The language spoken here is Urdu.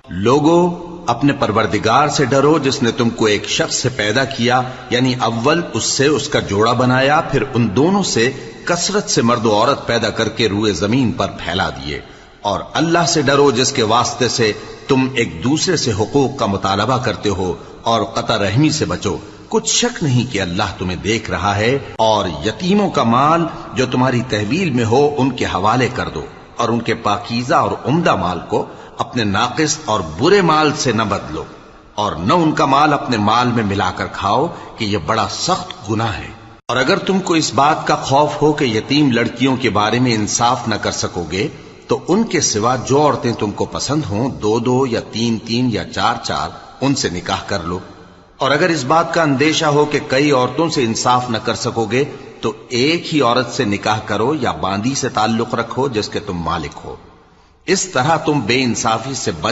لوگو اپنے پروردگار سے ڈرو جس نے تم کو ایک شخص سے پیدا کیا، یعنی اول اس سے اس کا جوڑا بنایا، پھر ان دونوں سے کثرت سے مرد و عورت پیدا کر کے روئے زمین پر پھیلا دیے۔ اور اللہ سے ڈرو جس کے واسطے سے تم ایک دوسرے سے حقوق کا مطالبہ کرتے ہو، اور قطع رحمی سے بچو، کچھ شک نہیں کہ اللہ تمہیں دیکھ رہا ہے۔ اور یتیموں کا مال جو تمہاری تحویل میں ہو ان کے حوالے کر دو، اور ان کے پاکیزہ اور عمدہ مال کو اپنے ناقص اور برے مال سے نہ بدلو، اور نہ ان کا مال اپنے مال میں ملا کر کھاؤ کہ یہ بڑا سخت گناہ ہے۔ اور اگر تم کو اس بات کا خوف ہو کہ یتیم لڑکیوں کے بارے میں انصاف نہ کر سکو گے تو ان کے سوا جو عورتیں تم کو پسند ہوں، 2 یا 3 یا 4 ان سے نکاح کر لو۔ اور اگر اس بات کا اندیشہ ہو کہ کئی عورتوں سے انصاف نہ کر سکو گے تو ایک ہی عورت سے نکاح کرو یا باندی سے تعلق رکھو جس کے تم مالک ہو۔ اس طرح تم بے انصافی سے بچ